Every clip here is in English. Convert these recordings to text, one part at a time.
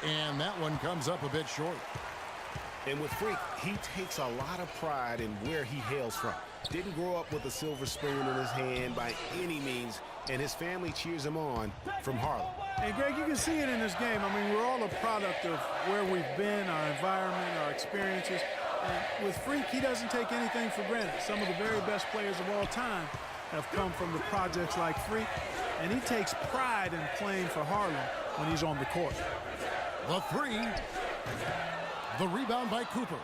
And that one comes up a bit short. And with Freak, he takes a lot of pride in where he hails from. Didn't grow up with a silver spoon in his hand by any means, and his family cheers him on from Harlem. And Greg, you can see it in this game. I mean, we're all a product of where we've been, our environment, our experiences. And with Freak, he doesn't take anything for granted. Some of the very best players of all time have come from the projects like Freak, and he takes pride in playing for Harlem when he's on the court. The three. The rebound by Cooper.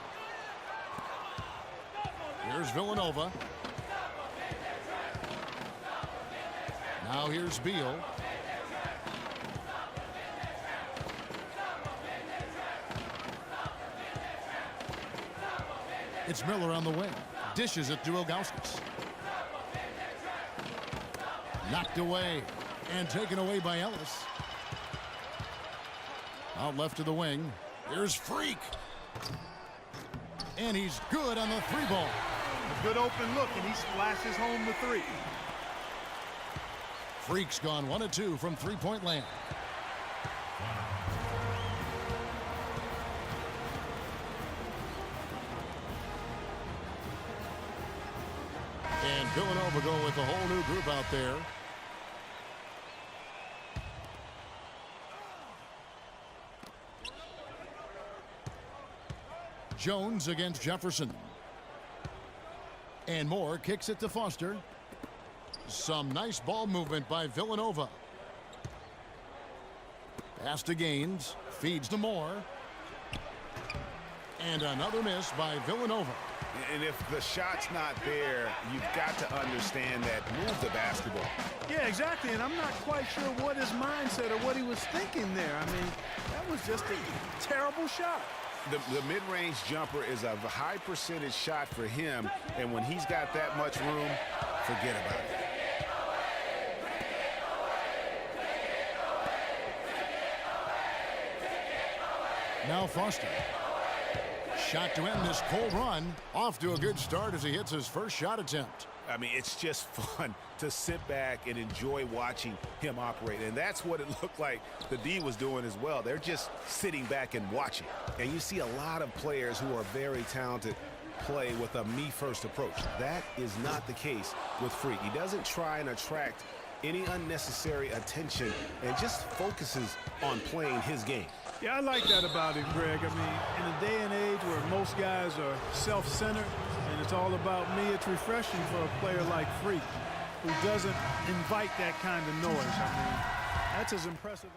Here's Villanova. Now here's Beal. It's Miller on the wing. Dishes it to Ilgauskas. Knocked away and taken away by Ellis. Out left to the wing. Here's Freak. And he's good on the three ball. A good open look, and he splashes home the three. Freak's gone 1 of 2 from three-point land. And Villanova go with a whole new group out there. Jones against Jefferson. And Moore kicks it to Foster. Some nice ball movement by Villanova. Pass to Gaines. Feeds to Moore. And another miss by Villanova. And if the shot's not there, you've got to understand that move the basketball. Yeah, exactly, and I'm not quite sure what his mindset or what he was thinking there. I mean, that was just a terrible shot. The mid-range jumper is a high percentage shot for him, and when he's got that much room, forget about it. Now Foster. Shot to end this cold run. Off to a good start as he hits his first shot attempt. I mean, it's just fun to sit back and enjoy watching him operate. And that's what it looked like the D was doing as well. They're just sitting back and watching. And you see a lot of players who are very talented play with a me-first approach. That is not the case with Freak. He doesn't try and attract any unnecessary attention and just focuses on playing his game. Yeah, I like that about him, Greg. I mean, in a day and age where most guys are self-centered and it's all about me, it's refreshing for a player like Freak who doesn't invite that kind of noise. I mean, that's as impressive.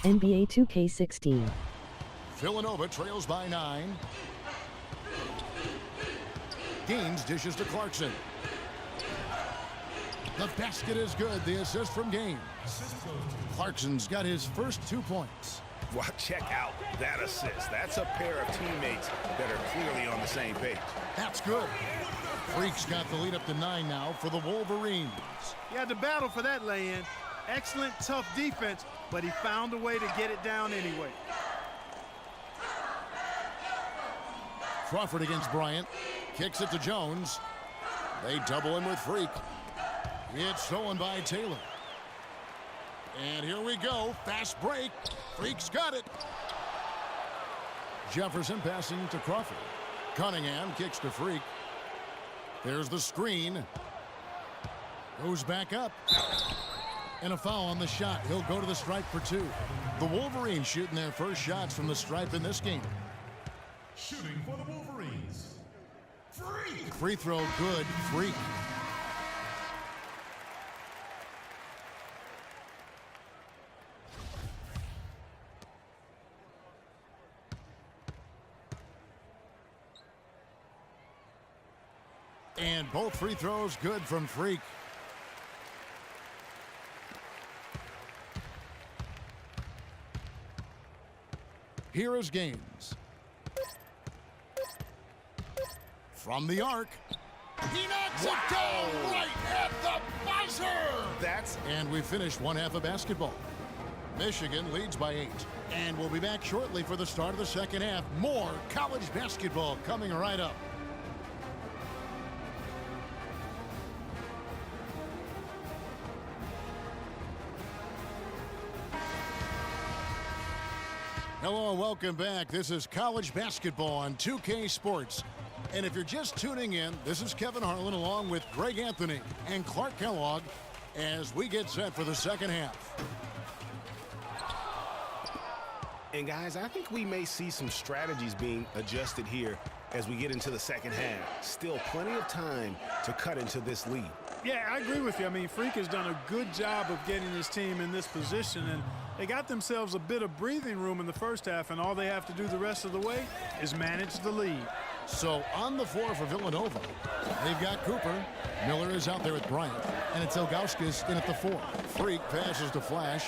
NBA 2K16. Villanova trails by 9. Gaines dishes to Clarkson. The basket is good. The assist from Gaines. Clarkson's got his first 2 points. Well, check out that assist. That's a pair of teammates that are clearly on the same page. That's good. Freak's got the lead up to 9 now for the Wolverines. He had to battle for that lay-in. Excellent, tough defense, but he found a way to get it down anyway. Crawford against Bryant. Kicks it to Jones. They double him with Freak. It's stolen by Taylor. And here we go. Fast break. Freak's got it. Jefferson passing to Crawford. Cunningham kicks to Freak. There's the screen. Goes back up. And a foul on the shot. He'll go to the stripe for 2. The Wolverines shooting their first shots from the stripe in this game. Shooting for the Wolverines. Freak. Free throw good. Freak. And both free throws good from Freak. Here is Gaines. From the arc. He knocks it down right at the buzzer! And we finish one half of basketball. Michigan leads by 8. And we'll be back shortly for the start of the second half. More college basketball coming right up. Hello and welcome back. This is college basketball on 2K Sports. And if you're just tuning in, this is Kevin Harlan along with Greg Anthony and Clark Kellogg as we get set for the second half. And guys, I think we may see some strategies being adjusted here as we get into the second half. Still plenty of time to cut into this lead. Yeah, I agree with you. I mean, Freak has done a good job of getting his team in this position, and they got themselves a bit of breathing room in the first half, and all they have to do the rest of the way is manage the lead. So on the floor for Villanova, they've got Cooper. Miller is out there with Bryant, and it's Ilgauskas in at the 4. Freak passes to Flash.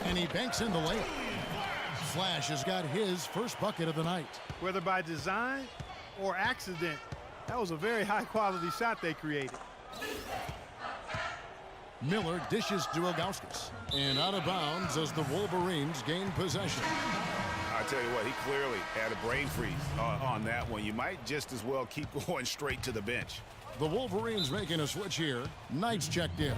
And he banks in the layup. Flash has got his first bucket of the night. Whether by design or accident, that was a very high-quality shot they created. Miller dishes to Ilgauskas. And out of bounds as the Wolverines gain possession. I tell you what, he clearly had a brain freeze on that one. You might just as well keep going straight to the bench. The Wolverines making a switch here. Knight's checked in.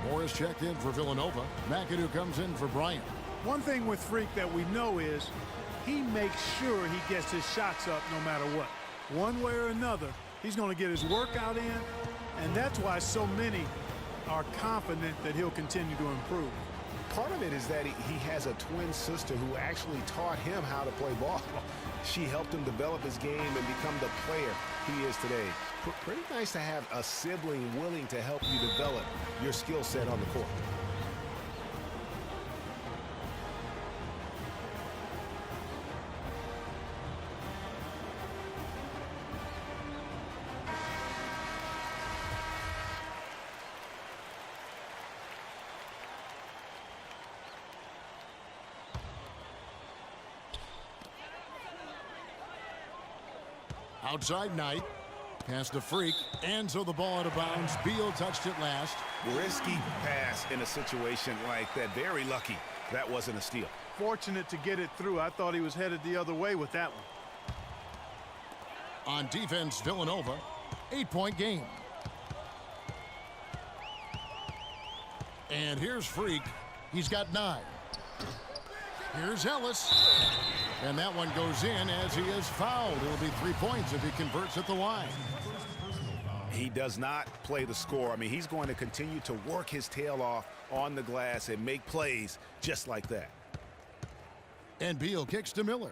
Morris checked in for Villanova. McAdoo comes in for Bryant. One thing with Freak that we know is he makes sure he gets his shots up no matter what. One way or another, he's going to get his workout in, and that's why so many are confident that he'll continue to improve. Part of it is that he has a twin sister who actually taught him how to play ball. She helped him develop his game and become the player he is today. Pretty nice to have a sibling willing to help you develop your skill set on the court. Outside Knight. Pass to Freak. And so the ball out of bounds. Beal touched it last. Risky pass in a situation like that. Very lucky that wasn't a steal. Fortunate to get it through. I thought he was headed the other way with that one. On defense, Villanova. 8-point game. And here's Freak. He's got 9. Here's Ellis. And that one goes in as he is fouled. It'll be 3 points if he converts at the line. He does not play the score. I mean, he's going to continue to work his tail off on the glass and make plays just like that. And Beal kicks to Miller.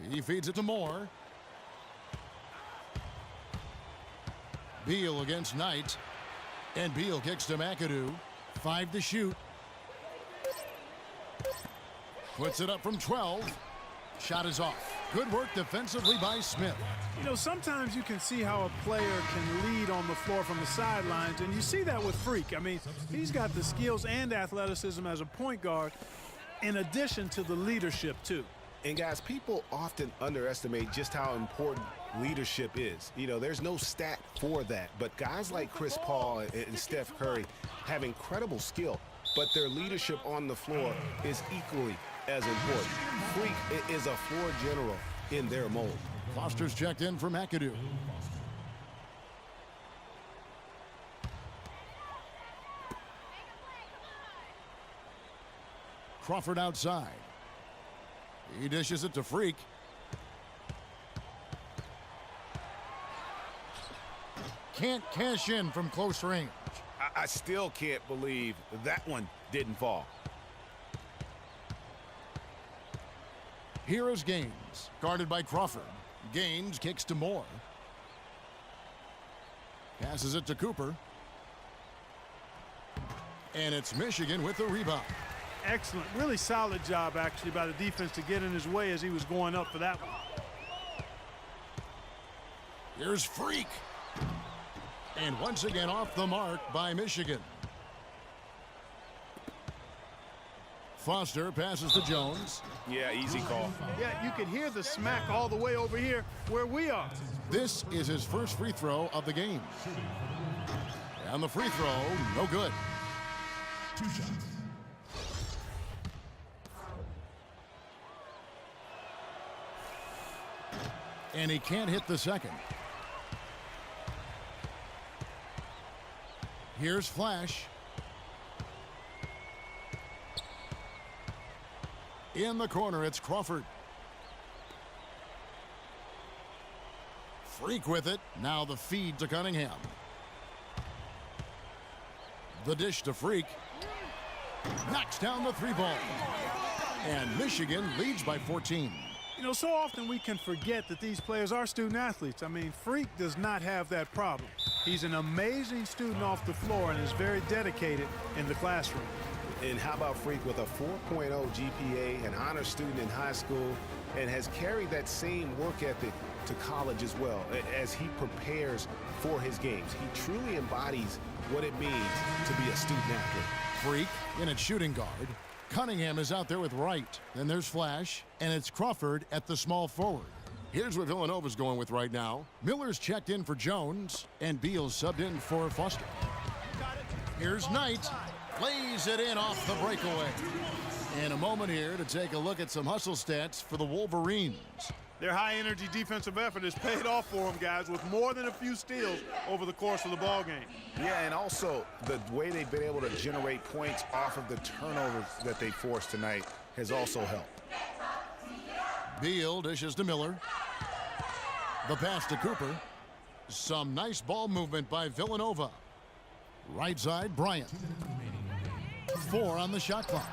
He feeds it to Moore. Beal against Knight. And Beal kicks to McAdoo. 5 to shoot. Puts it up from 12. Shot is off. Good work defensively by Smith. You know, sometimes you can see how a player can lead on the floor from the sidelines, and you see that with Freak. I mean, he's got the skills and athleticism as a point guard in addition to the leadership, too. And guys, people often underestimate just how important leadership is. You know, there's no stat for that, but guys like Chris Paul and Steph Curry have incredible skill, but their leadership on the floor is equally as important. Freak is a floor general in their mold. Foster's checked in for McAdoo. Crawford outside. He dishes it to Freak. Can't cash in from close range. I still can't believe that one didn't fall. Here is Gaines, guarded by Crawford. Gaines kicks to Moore. Passes it to Cooper. And it's Michigan with the rebound. Excellent. Really solid job, actually, by the defense to get in his way as he was going up for that one. Here's Freak. And once again off the mark by Michigan. Foster passes to Jones. Yeah, easy call. Yeah, you can hear the smack all the way over here where we are. This is his first free throw of the game. And the free throw, no good. 2 shots. And he can't hit the second. Here's Flash. In the corner, it's Crawford. Freak with it. Now the feed to Cunningham. The dish to Freak. Knocks down the three ball. And Michigan leads by 14. You know, so often we can forget that these players are student athletes. I mean, Freak does not have that problem. He's an amazing student off the floor and is very dedicated in the classroom. And how about Freak with a 4.0 GPA, an honor student in high school, and has carried that same work ethic to college as well as he prepares for his games. He truly embodies what it means to be a student athlete. Freak in at shooting guard. Cunningham is out there with Wright. Then there's Flash, and it's Crawford at the small forward. Here's what Villanova's going with right now. Miller's checked in for Jones, and Beal's subbed in for Foster. Here's Knight. Lays it in off the breakaway. And a moment here to take a look at some hustle stats for the Wolverines. Their high-energy defensive effort has paid off for them, guys, with more than a few steals over the course of the ball game. Yeah, and also the way they've been able to generate points off of the turnovers that they forced tonight has also helped. Beal dishes to Miller. The pass to Cooper. Some nice ball movement by Villanova. Right side, Bryant. 4 on the shot clock.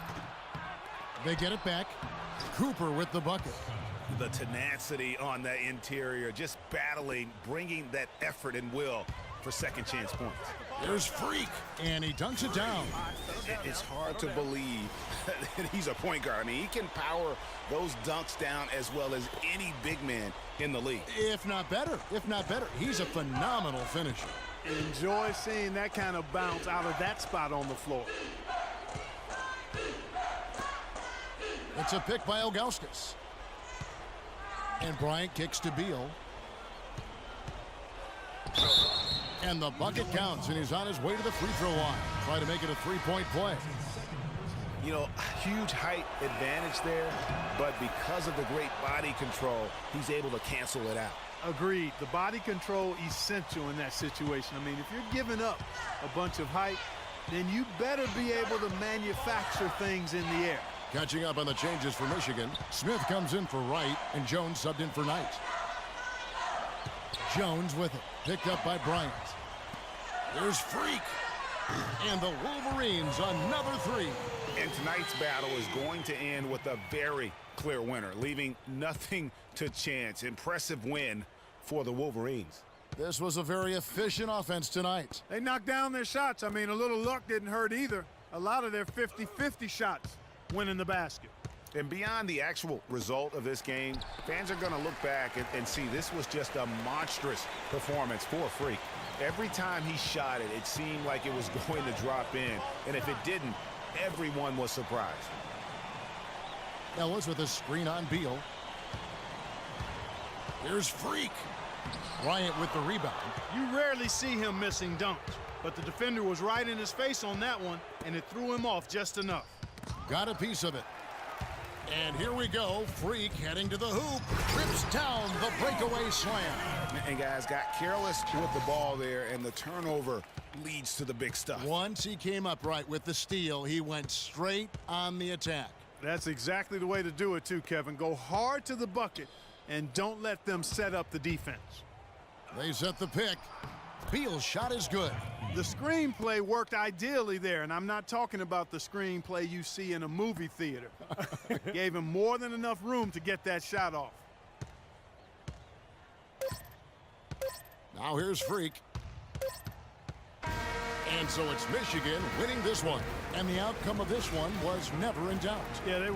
They get it back. Cooper with the bucket. The tenacity on that interior, just battling, bringing that effort and will for second chance points. There's Freak, and he dunks it down. It's hard to believe that he's a point guard. I mean, he can power those dunks down as well as any big man in the league. If not better, he's a phenomenal finisher. Enjoy seeing that kind of bounce out of that spot on the floor. It's a pick by Ilgauskas. And Bryant kicks to Beal. And the bucket counts, and he's on his way to the free throw line. Try to make it a three-point play. You know, huge height advantage there, but because of the great body control, he's able to cancel it out. Agreed. The body control essential in that situation. I mean, if you're giving up a bunch of height, then you better be able to manufacture things in the air. Catching up on the changes for Michigan. Smith comes in for Wright, and Jones subbed in for Knight. Jones with it. Picked up by Bryant. There's Freak. And the Wolverines another three. And tonight's battle is going to end with a very clear winner, leaving nothing to chance. Impressive win for the Wolverines. This was a very efficient offense tonight. They knocked down their shots. I mean, a little luck didn't hurt either. A lot of their 50-50 shots went in the basket. And beyond the actual result of this game, fans are going to look back and see this was just a monstrous performance for Freak. Every time he shot it, it seemed like it was going to drop in. And if it didn't, everyone was surprised. Ellis with a screen on Beal. Here's Freak. Bryant with the rebound. You rarely see him missing dunks, but the defender was right in his face on that one, and it threw him off just enough. Got a piece of it. And here we go. Freak heading to the hoop. Trips down the breakaway slam. And guys got careless with the ball there, and the turnover leads to the big stuff. Once he came upright with the steal, he went straight on the attack. That's exactly the way to do it too, Kevin. Go hard to the bucket and don't let them set up the defense. They set the pick. Beal's shot is good. The screenplay worked ideally there, and I'm not talking about the screenplay you see in a movie theater. Gave him more than enough room to get that shot off. Now here's Freak. And so it's Michigan winning this one. And the outcome of this one was never in doubt. Yeah, they